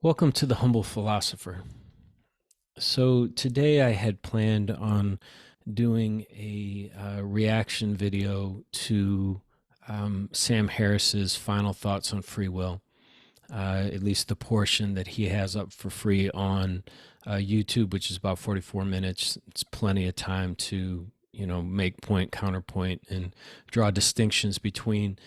Welcome to the Humble Philosopher. So today I had planned on doing a reaction video to Sam Harris's final thoughts on free will, at least the portion that he has up for free on YouTube, which is about 44 minutes. It's plenty of time to, make point, counterpoint, and draw distinctions between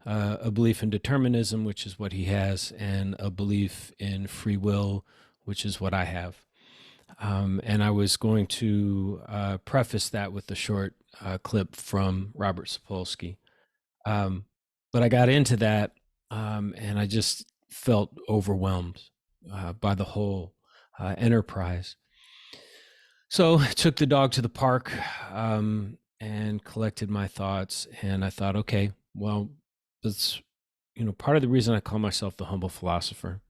a belief in determinism, which is what he has, and a belief in free will, which is what I have. And I was going to preface that with a short clip from Robert Sapolsky. Um, but I got into that, and I just felt overwhelmed by the whole enterprise. So I took the dog to the park and collected my thoughts. And I thought, okay, well, that's part of the reason I call myself the humble philosopher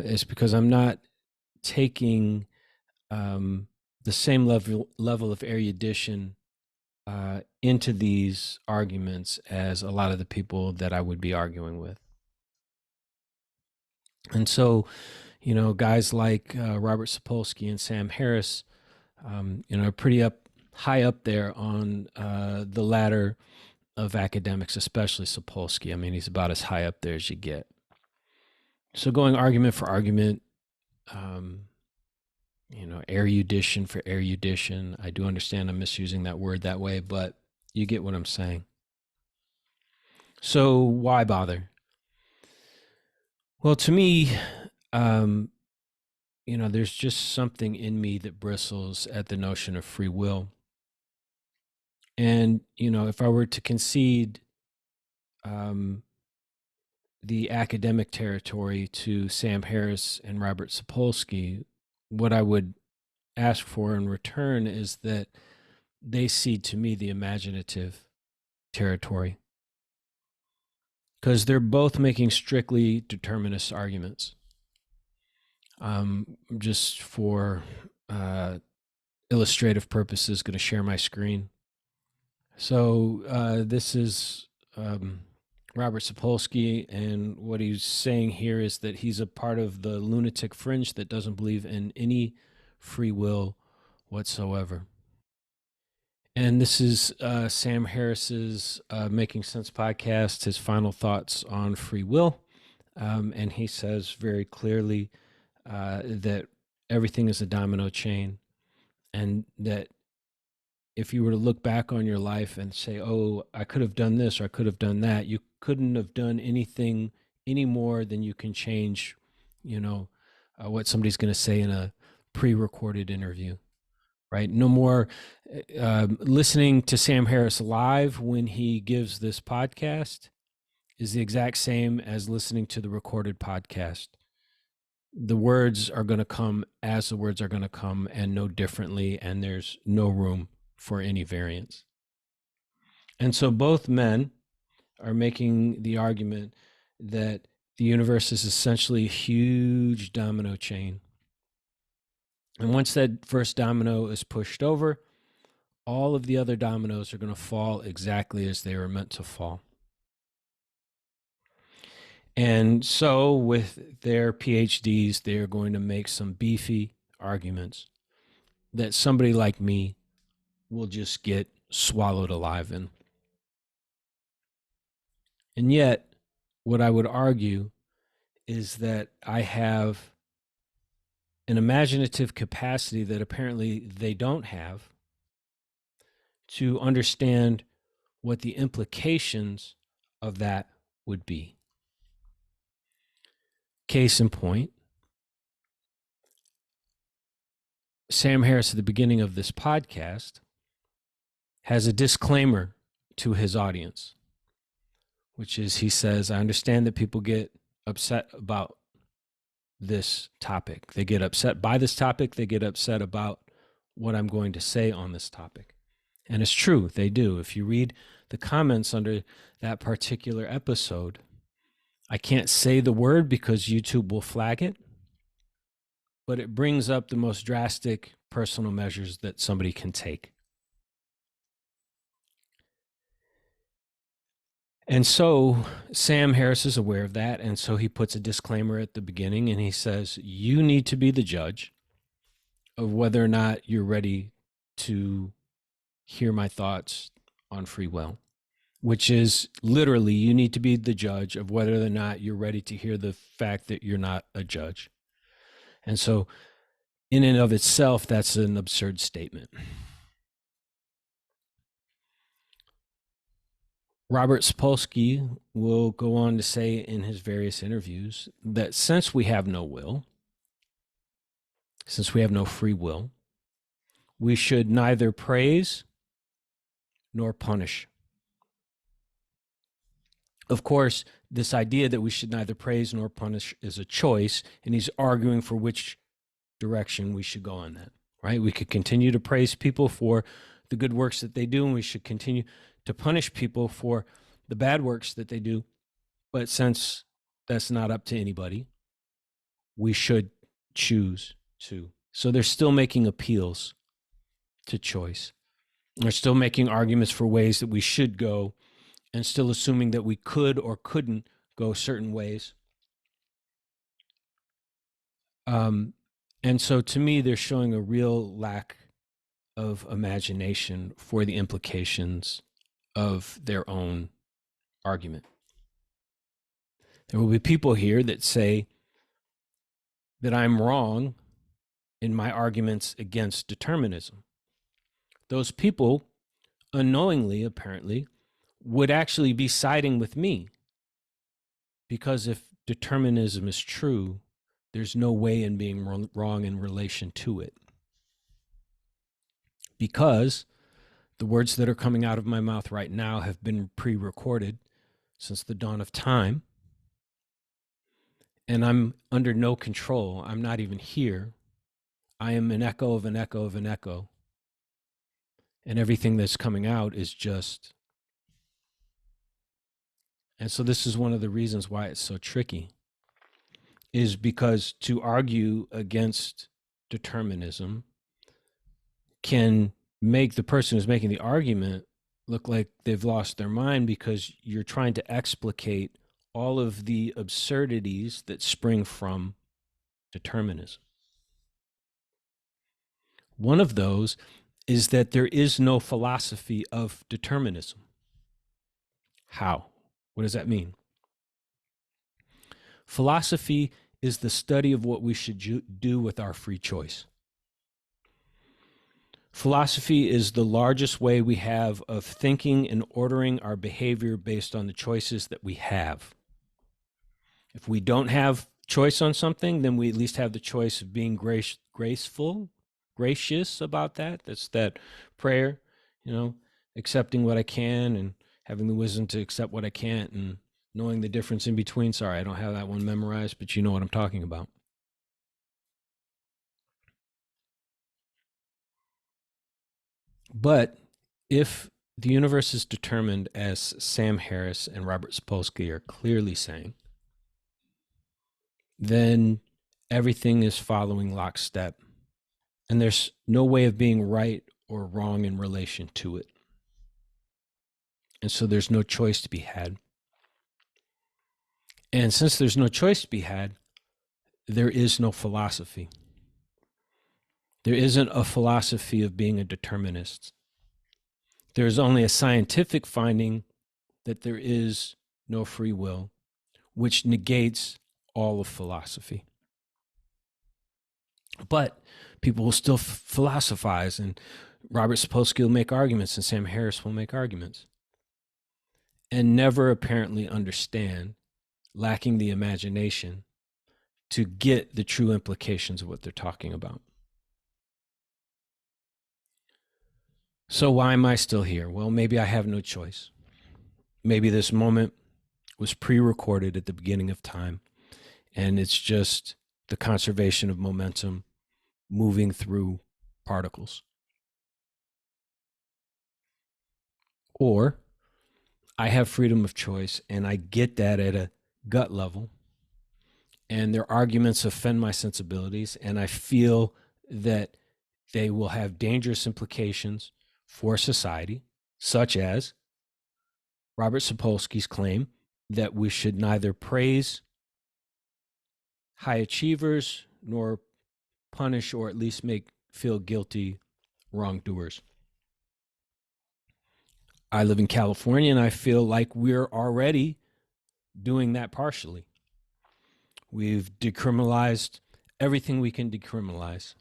is because I'm not taking the same level of erudition into these arguments as a lot of the people that I would be arguing with. And so, guys like Robert Sapolsky and Sam Harris, are pretty high up there on the ladder of academics, especially Sapolsky. I mean, he's about as high up there as you get. So going argument for argument, erudition for erudition. I do understand I'm misusing that word that way, but you get what I'm saying. So why bother? Well, to me, there's just something in me that bristles at the notion of free will. And, if I were to concede the academic territory to Sam Harris and Robert Sapolsky, what I would ask for in return is that they cede to me the imaginative territory, because they're both making strictly determinist arguments. Just for illustrative purposes, going to share my screen. So this is Robert Sapolsky, and what he's saying here is that he's a part of the lunatic fringe that doesn't believe in any free will whatsoever. And this is Sam Harris's Making Sense podcast, his final thoughts on free will. And he says very clearly that everything is a domino chain, and that if you were to look back on your life and say, oh, I could have done this or I could have done that, you couldn't have done anything any more than you can change, what somebody's going to say in a pre-recorded interview. Right? No more listening to Sam Harris live when he gives this podcast is the exact same as listening to the recorded podcast. The words are going to come as the words are going to come, and no differently, and there's no room for any variance. And so both men are making the argument that the universe is essentially a huge domino chain. And once that first domino is pushed over, all of the other dominoes are going to fall exactly as they were meant to fall. And so with their PhDs, they're going to make some beefy arguments that somebody like me will just get swallowed alive in. And yet, what I would argue is that I have an imaginative capacity that apparently they don't have to understand what the implications of that would be. Case in point, Sam Harris at the beginning of this podcast has a disclaimer to his audience, which is he says, I understand that people get upset about this topic. They get upset by this topic. They get upset about what I'm going to say on this topic. And it's true, they do. If you read the comments under that particular episode, I can't say the word because YouTube will flag it, but it brings up the most drastic personal measures that somebody can take. And so Sam Harris is aware of that. And so he puts a disclaimer at the beginning and he says, you need to be the judge of whether or not you're ready to hear my thoughts on free will, which is literally, you need to be the judge of whether or not you're ready to hear the fact that you're not a judge. And so, in and of itself, that's an absurd statement. Robert Sapolsky will go on to say in his various interviews that since we have no will, since we have no free will, we should neither praise nor punish. Of course, this idea that we should neither praise nor punish is a choice, and he's arguing for which direction we should go on that, right? We could continue to praise people for the good works that they do, and we should continue to punish people for the bad works that they do. But since that's not up to anybody, we should choose to. So they're still making appeals to choice. They're still making arguments for ways that we should go, and still assuming that we could or couldn't go certain ways. And so to me, they're showing a real lack of imagination for the implications of their own argument. There will be people here that say that I'm wrong in my arguments against determinism. Those people, unknowingly, apparently, would actually be siding with me, because if determinism is true, there's no way in being wrong in relation to it. Because the words that are coming out of my mouth right now have been pre-recorded since the dawn of time, and I'm under no control. I'm not even here. I am an echo of an echo of an echo, and everything that's coming out is just. And so this is one of the reasons why it's so tricky, is because to argue against determinism can make the person who's making the argument look like they've lost their mind, because you're trying to explicate all of the absurdities that spring from determinism. One of those is that there is no philosophy of determinism. How? What does that mean? Philosophy is the study of what we should do with our free choice. Philosophy is the largest way we have of thinking and ordering our behavior based on the choices that we have. If we don't have choice on something, then we at least have the choice of being graceful, gracious about that. That's that prayer, accepting what I can and having the wisdom to accept what I can't, and knowing the difference in between. Sorry, I don't have that one memorized, but you know what I'm talking about. But if the universe is determined, as Sam Harris and Robert Sapolsky are clearly saying, then everything is following lockstep, and there's no way of being right or wrong in relation to it. And so there's no choice to be had. And since there's no choice to be had, there is no philosophy. There isn't a philosophy of being a determinist. There's only a scientific finding that there is no free will, which negates all of philosophy. But people will still philosophize, and Robert Sapolsky will make arguments, and Sam Harris will make arguments, and never apparently understand, lacking the imagination to get the true implications of what they're talking about. So why am I still here? Well, maybe I have no choice. Maybe this moment was pre-recorded at the beginning of time, and it's just the conservation of momentum moving through particles. Or I have freedom of choice, and I get that at a gut level, and their arguments offend my sensibilities, and I feel that they will have dangerous implications for society, such as Robert Sapolsky's claim that we should neither praise high achievers nor punish or at least make feel guilty wrongdoers. I live in California and I feel like we're already doing that partially. We've decriminalized everything we can decriminalize.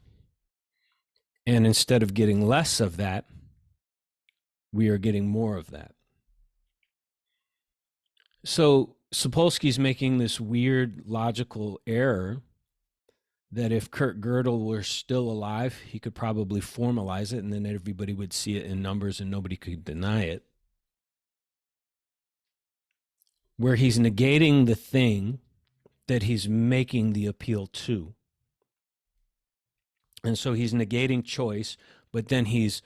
And instead of getting less of that, we are getting more of that. So Sapolsky's making this weird logical error that if Kurt Gödel were still alive, he could probably formalize it and then everybody would see it in numbers and nobody could deny it. Where he's negating the thing that he's making the appeal to. And so he's negating choice, but then he's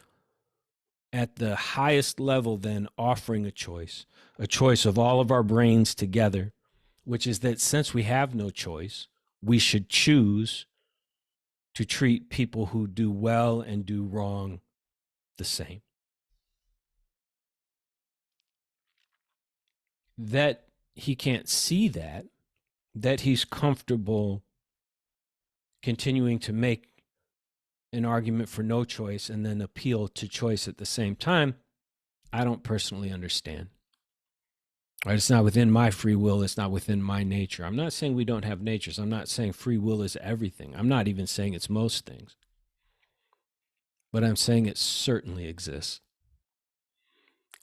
at the highest level then offering a choice of all of our brains together, which is that since we have no choice, we should choose to treat people who do well and do wrong the same. That he can't see that he's comfortable continuing to make an argument for no choice and then appeal to choice at the same time, I don't personally understand. Right? It's not within my free will. It's not within my nature. I'm not saying we don't have natures. I'm not saying free will is everything. I'm not even saying it's most things. But I'm saying it certainly exists.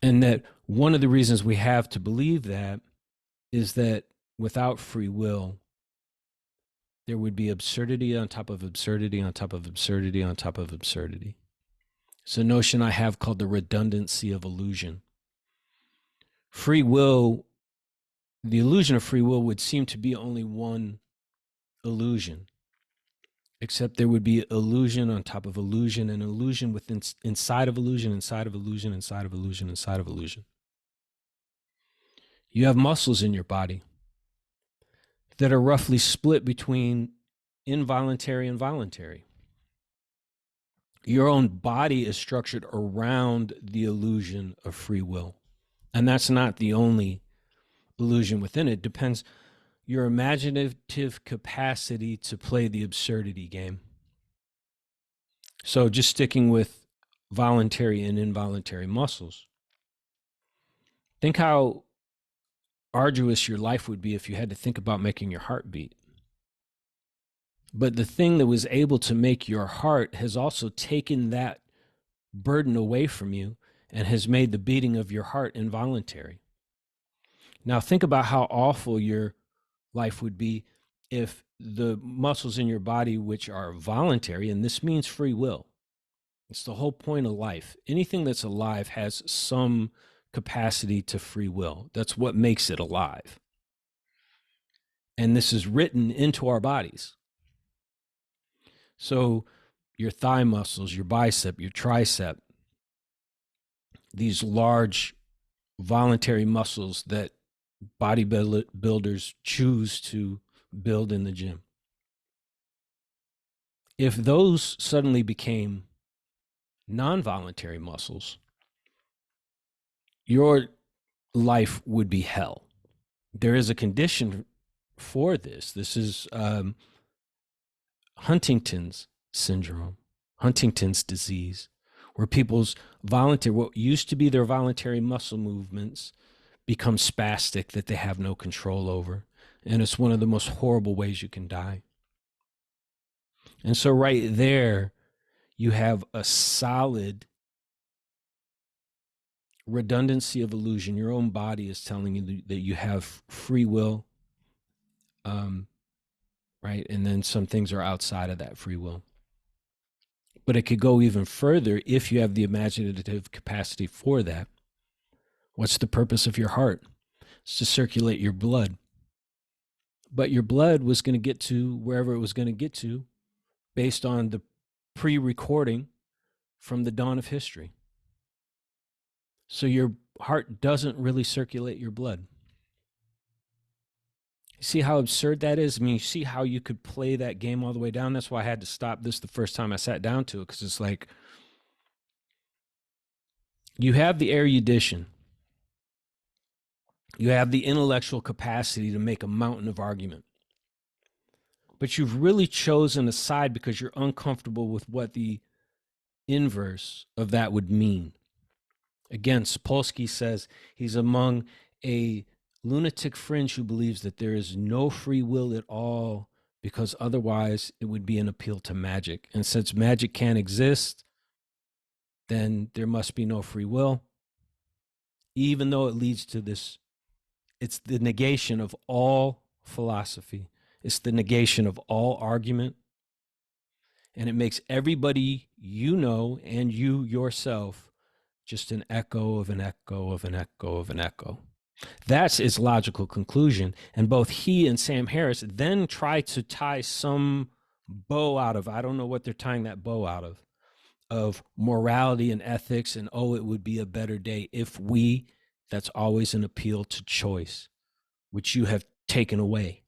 And that one of the reasons we have to believe that is that without free will, there would be absurdity on top of absurdity on top of absurdity on top of absurdity. It's a notion I have called the redundancy of illusion. Free will, the illusion of free will would seem to be only one illusion, except there would be illusion on top of illusion and illusion within inside of illusion, inside of illusion, inside of illusion, inside of illusion. You have muscles in your body that are roughly split between involuntary and voluntary. Your own body is structured around the illusion of free will. And that's not the only illusion within it. It depends your imaginative capacity to play the absurdity game. So just sticking with voluntary and involuntary muscles. Think how arduous your life would be if you had to think about making your heart beat. But the thing that was able to make your heart has also taken that burden away from you and has made the beating of your heart involuntary. Now think about how awful your life would be if the muscles in your body, which are voluntary, and this means free will. It's the whole point of life. Anything that's alive has some capacity to free will. That's what makes it alive. And this is written into our bodies. So your thigh muscles, your bicep, your tricep, these large voluntary muscles that bodybuilders choose to build in the gym. If those suddenly became non-voluntary muscles, your life would be hell. There is a condition for this. This is Huntington's syndrome, Huntington's disease, where people's what used to be their voluntary muscle movements become spastic that they have no control over. And it's one of the most horrible ways you can die. And so right there, you have a solid redundancy of illusion. Your own body is telling you that you have free will, right? And then some things are outside of that free will. But it could go even further if you have the imaginative capacity for that. What's the purpose of your heart? It's to circulate your blood. But your blood was going to get to wherever it was going to get to based on the pre-recording from the dawn of history. So your heart doesn't really circulate your blood. You see how absurd that is? I mean, you see how you could play that game all the way down? That's why I had to stop this the first time I sat down to it, because it's like, you have the erudition You have the intellectual capacity to make a mountain of argument. But you've really chosen a side because you're uncomfortable with what the inverse of that would mean. Again, Sapolsky says he's among a lunatic fringe who believes that there is no free will at all because otherwise it would be an appeal to magic. And since magic can't exist, then there must be no free will, even though it leads to this. It's the negation of all philosophy. It's the negation of all argument. And it makes everybody you know and you yourself just an echo of an echo of an echo of an echo. That's its logical conclusion. And both he and Sam Harris then try to tie some bow out of, I don't know what they're tying that bow out of morality and ethics. And, oh, it would be a better day if we, that's always an appeal to choice, which you have taken away.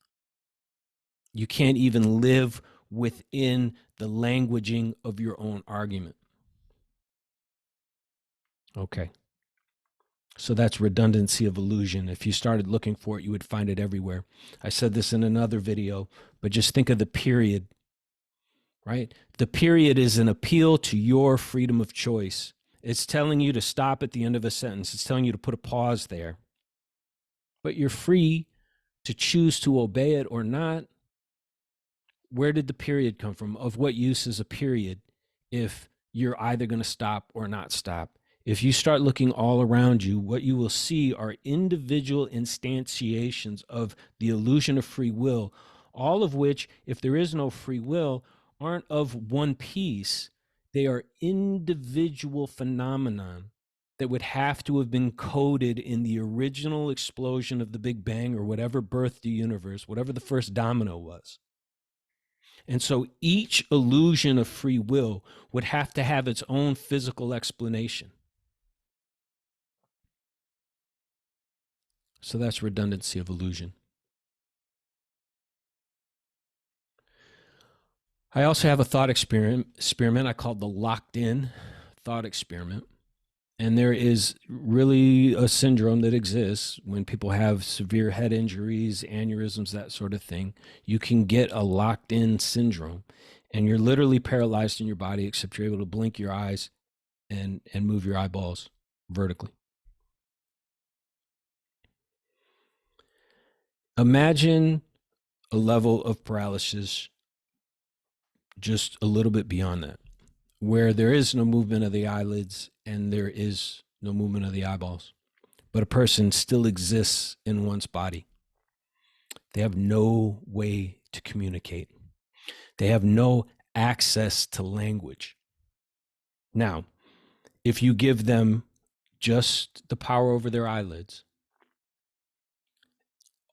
You can't even live within the languaging of your own argument. Okay. So that's redundancy of illusion. If you started looking for it, you would find it everywhere. I said this in another video, but just think of the period, right? The period is an appeal to your freedom of choice. It's telling you to stop at the end of a sentence. It's telling you to put a pause there. But you're free to choose to obey it or not. Where did the period come from? Of what use is a period if you're either going to stop or not stop? If you start looking all around you, what you will see are individual instantiations of the illusion of free will, all of which, if there is no free will, aren't of one piece. They are individual phenomenon that would have to have been coded in the original explosion of the Big Bang or whatever birthed the universe, whatever the first domino was. And so each illusion of free will would have to have its own physical explanation. So that's redundancy of illusion. I also have a thought experiment I called the locked in thought experiment. And there is really a syndrome that exists when people have severe head injuries, aneurysms, that sort of thing. You can get a locked in syndrome and you're literally paralyzed in your body, except you're able to blink your eyes and move your eyeballs vertically. Imagine a level of paralysis just a little bit beyond that, where there is no movement of the eyelids and there is no movement of the eyeballs, but a person still exists in one's body. They have no way to communicate. They have no access to language. Now, if you give them just the power over their eyelids,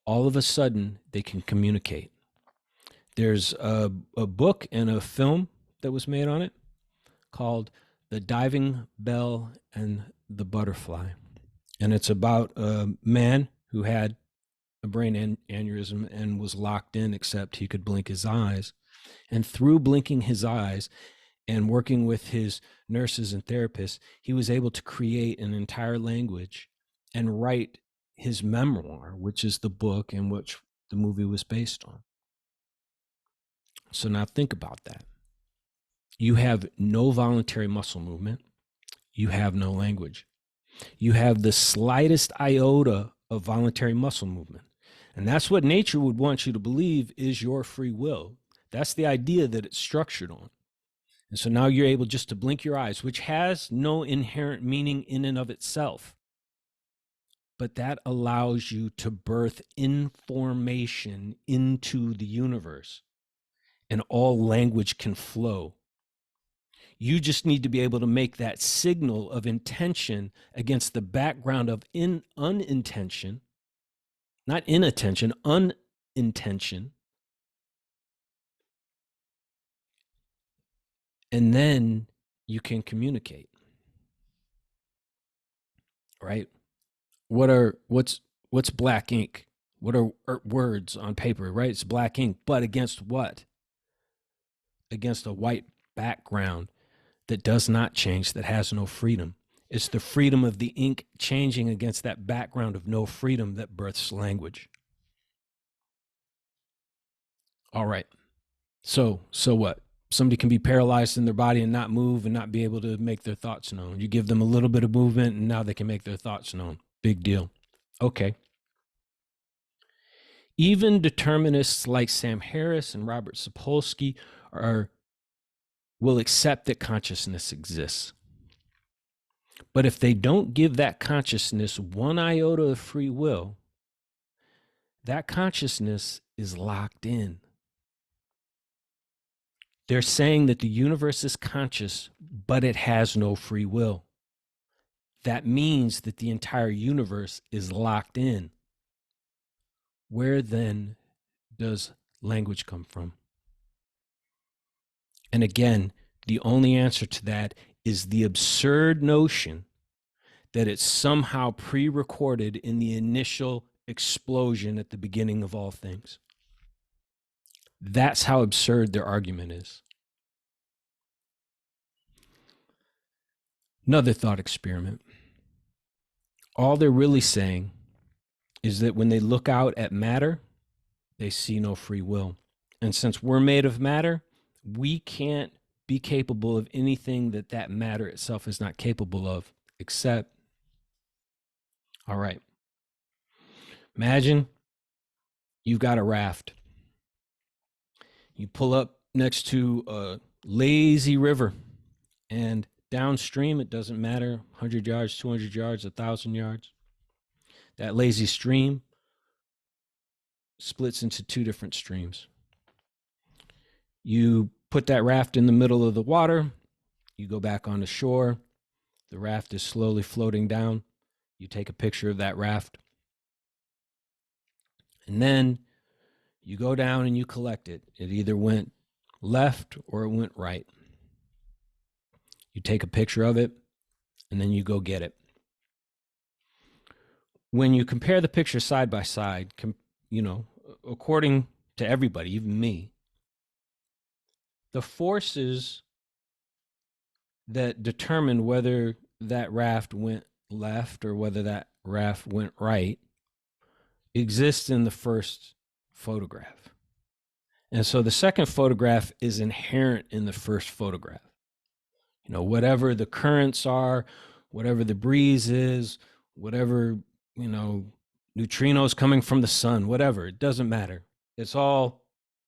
all of a sudden they can communicate. There's a book and a film that was made on it called The Diving Bell and the Butterfly. And it's about a man who had a brain aneurysm and was locked in, except he could blink his eyes. And through blinking his eyes and working with his nurses and therapists, he was able to create an entire language and write his memoir, which is the book in which the movie was based on. So now think about that. You have no voluntary muscle movement. You have no language. You have the slightest iota of voluntary muscle movement. And that's what nature would want you to believe is your free will. That's the idea that it's structured on. And so now you're able just to blink your eyes, which has no inherent meaning in and of itself. But that allows you to birth information into the universe, and all language can flow. You just need to be able to make that signal of intention against the background of unintention, not inattention, unintention. And then you can communicate, right? What's black ink? What are words on paper, right? It's black ink, but against what? Against a white background that does not change, that has no freedom. It's the freedom of the ink changing against that background of no freedom that births language. All right. So what? Somebody can be paralyzed in their body and not move and not be able to make their thoughts known. You give them a little bit of movement and now they can make their thoughts known. Big deal. Okay. Even determinists like Sam Harris and Robert Sapolsky will accept that consciousness exists. But if they don't give that consciousness one iota of free will, that consciousness is locked in. They're saying that the universe is conscious, but it has no free will. That means that the entire universe is locked in. Where then does language come from? And again, the only answer to that is the absurd notion that it's somehow pre-recorded in the initial explosion at the beginning of all things. That's how absurd their argument is. Another thought experiment. All they're really saying is that when they look out at matter, they see no free will. And since we're made of matter, we can't be capable of anything that that matter itself is not capable of, except, all right, imagine you've got a raft. You pull up next to a lazy river, and downstream, it doesn't matter, 100 yards, 200 yards, 1,000 yards. That lazy stream splits into two different streams. You put that raft in the middle of the water. You go back on the shore. The raft is slowly floating down. You take a picture of that raft. And then you go down and you collect it. It either went left or it went right. You take a picture of it, and then you go get it. When you compare the pictures side by side, according to everybody, even me, the forces that determine whether that raft went left or whether that raft went right exist in the first photograph. And so the second photograph is inherent in the first photograph. Whatever the currents are, whatever the breeze is, whatever, neutrinos coming from the sun, whatever, it doesn't matter. It's all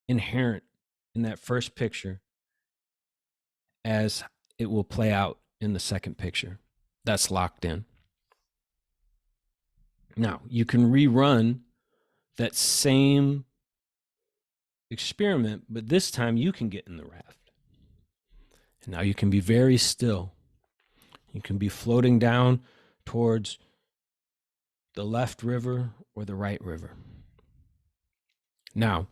inherent in that first picture as it will play out in the second picture. That's locked in. Now, you can rerun that same experiment, but this time you can get in the raft. And now you can be very still. You can be floating down towards the left river or the right river. Now,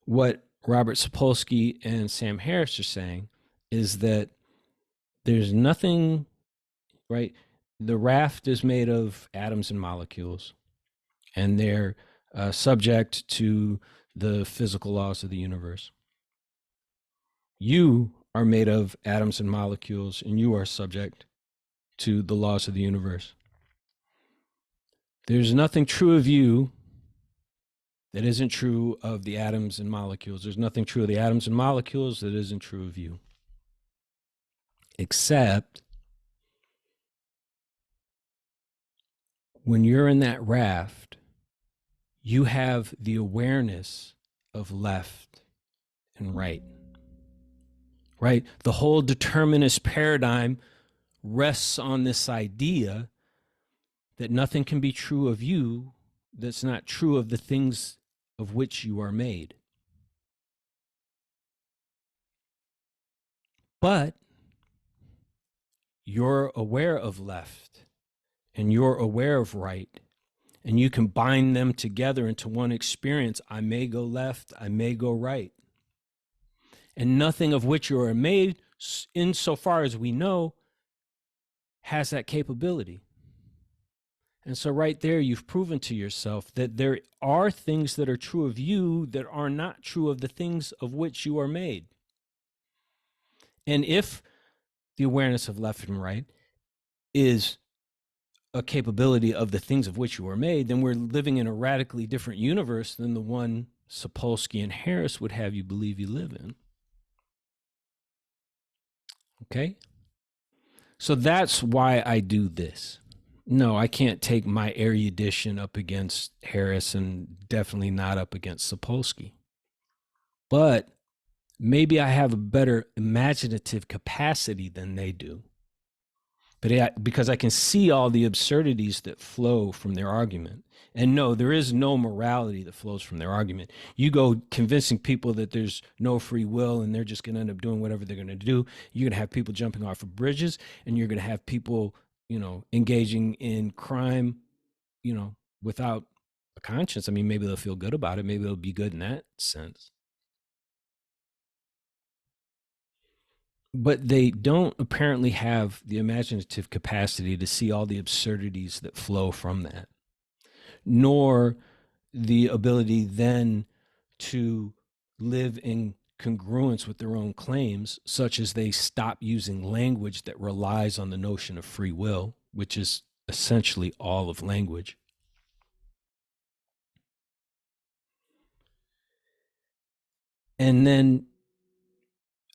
what Robert Sapolsky and Sam Harris are saying is that there's nothing, right? The raft is made of atoms and molecules, and they're subject to the physical laws of the universe. You are made of atoms and molecules, and you are subject to the laws of the universe. There's nothing true of you that isn't true of the atoms and molecules. There's nothing true of the atoms and molecules that isn't true of you. Except when you're in that raft, you have the awareness of left and right. Right? The whole determinist paradigm rests on this idea that nothing can be true of you that's not true of the things of which you are made. But you're aware of left and you're aware of right, and you can bind them together into one experience. I may go left, I may go right. And nothing of which you are made, insofar as we know, has that capability. And so right there, you've proven to yourself that there are things that are true of you that are not true of the things of which you are made. And if the awareness of left and right is a capability of the things of which you were made, then we're living in a radically different universe than the one Sapolsky and Harris would have you believe you live in. Okay? So that's why I do this. No, I can't take my erudition up against Harris and definitely not up against Sapolsky. But maybe I have a better imaginative capacity than they do. But because I can see all the absurdities that flow from their argument. And no, there is no morality that flows from their argument. You go convincing people that there's no free will and they're just going to end up doing whatever they're going to do. You're going to have people jumping off of bridges, and you're going to have people, engaging in crime, without a conscience. I mean, maybe they'll feel good about it. Maybe it'll be good in that sense. But they don't apparently have the imaginative capacity to see all the absurdities that flow from that, nor the ability then to live in congruence with their own claims, such as they stop using language that relies on the notion of free will, which is essentially all of language. And then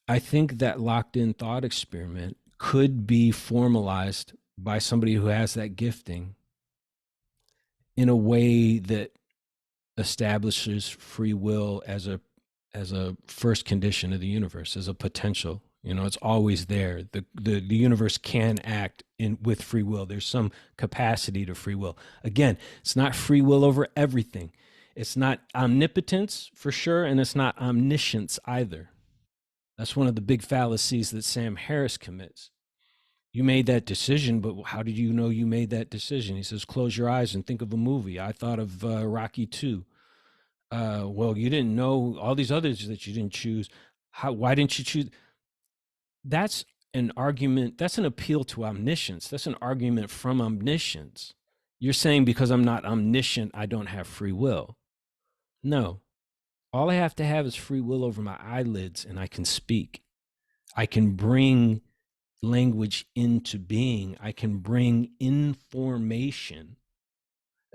I think that locked in thought experiment could be formalized by somebody who has that gifting in a way that establishes free will as a first condition of the universe, as a potential. It's always there. The universe can act with free will. There's some capacity to free will. Again, it's not free will over everything. It's not omnipotence for sure, and it's not omniscience either. That's one of the big fallacies that Sam Harris commits. You made that decision, but how did you know you made that decision? He says, close your eyes and think of a movie. I thought of Rocky 2. Well, you didn't know all these others that you didn't choose. Why didn't you choose? That's an argument. That's an appeal to omniscience. That's an argument from omniscience. You're saying because I'm not omniscient, I don't have free will. No, all I have to have is free will over my eyelids, and I can speak. I can bring language into being. I can bring information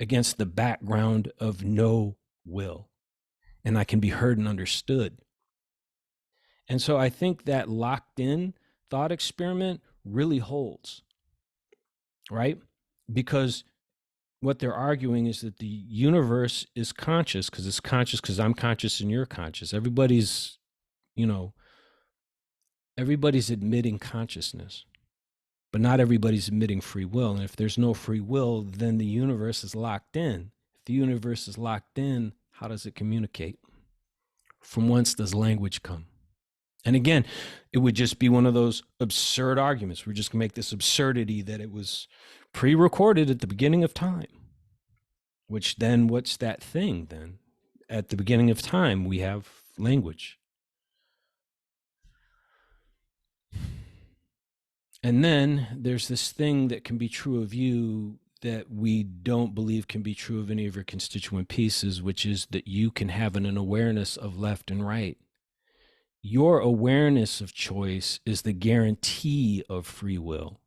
against the background of no will, and I can be heard and understood. And so I think that locked in thought experiment really holds, right? Because what they're arguing is that the universe is conscious because it's conscious because I'm conscious and you're conscious. Everybody's admitting consciousness, but not everybody's admitting free will. And if there's no free will, then the universe is locked in. If the universe is locked in, how does it communicate? From whence does language come? And again, it would just be one of those absurd arguments. We're just going to make this absurdity that it was pre-recorded at the beginning of time, which then what's that thing then? At the beginning of time, we have language. And then there's this thing that can be true of you that we don't believe can be true of any of your constituent pieces, which is that you can have an awareness of left and right. Your awareness of choice is the guarantee of free will.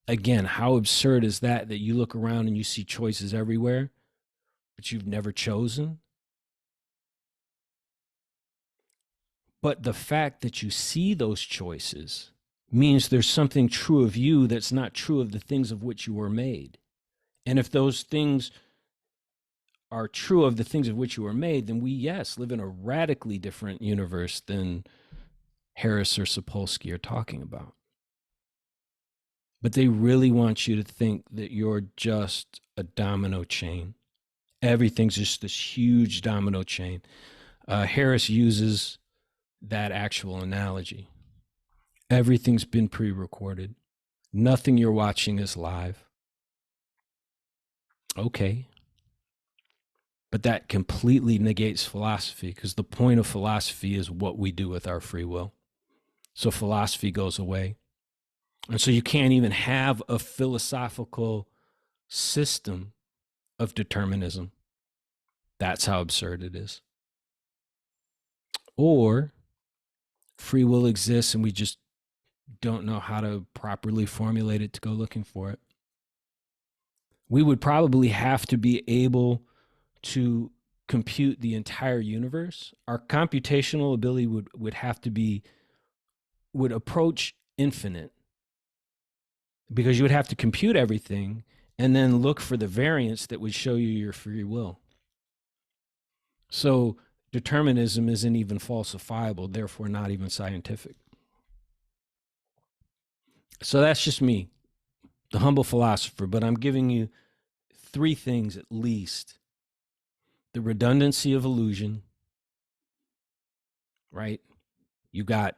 Again, how absurd is that you look around and you see choices everywhere, but you've never chosen? But the fact that you see those choices means there's something true of you that's not true of the things of which you were made. And if those things are true of the things of which you were made, then we, yes, live in a radically different universe than Harris or Sapolsky are talking about. But they really want you to think that you're just a domino chain. Everything's just this huge domino chain. Harris uses that actual analogy. Everything's been pre-recorded. Nothing you're watching is live. Okay. But that completely negates philosophy, because the point of philosophy is what we do with our free will. So philosophy goes away. And so you can't even have a philosophical system of determinism. That's how absurd it is. Or free will exists and we just don't know how to properly formulate it to go looking for it. We would probably have to be able to compute the entire universe. Our computational ability would have to be, would approach infinite, because you would have to compute everything and then look for the variance that would show you your free will. So determinism isn't even falsifiable, therefore not even scientific. So that's just me, the humble philosopher, but I'm giving you 3 things at least. The redundancy of illusion, right? You got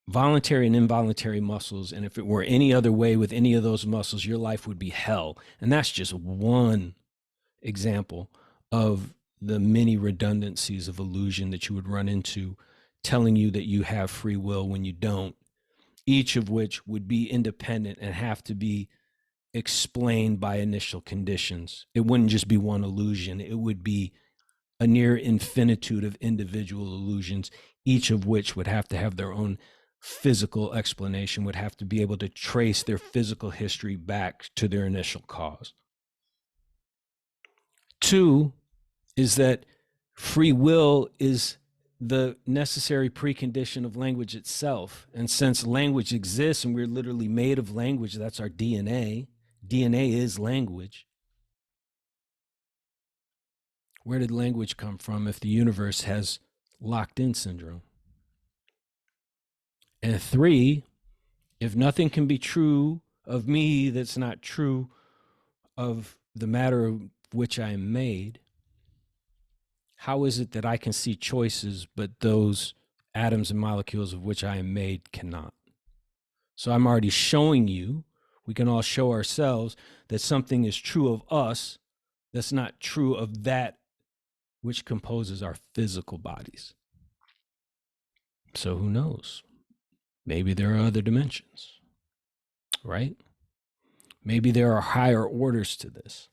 voluntary and involuntary muscles, and if it were any other way with any of those muscles, your life would be hell. And that's just one example of the many redundancies of illusion that you would run into, telling you that you have free will when you don't, each of which would be independent and have to be explained by initial conditions. It wouldn't just be one illusion, it would be a near infinitude of individual illusions, each of which would have to have their own physical explanation, would have to be able to trace their physical history back to their initial cause. 2 is that free will is the necessary precondition of language itself. And since language exists and we're literally made of language, that's our DNA. DNA is language. Where did language come from if the universe has locked-in syndrome? And 3, if nothing can be true of me that's not true of the matter of which I am made, how is it that I can see choices, but those atoms and molecules of which I am made cannot? So I'm already showing you, we can all show ourselves that something is true of us that's not true of that which composes our physical bodies. So who knows? Maybe there are other dimensions, right? Maybe there are higher orders to this.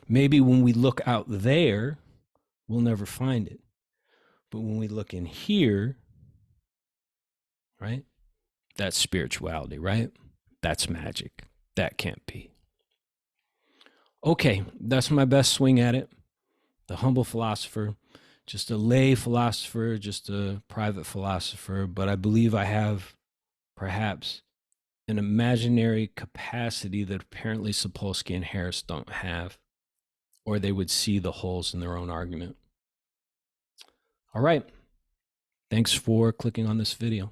Maybe when we look out there, we'll never find it. But when we look in here, right? That's spirituality, right? That's magic. That can't be. Okay, that's my best swing at it. The humble philosopher, just a lay philosopher, just a private philosopher, but I believe I have perhaps an imaginary capacity that apparently Sapolsky and Harris don't have, or they would see the holes in their own argument. All right. Thanks for clicking on this video.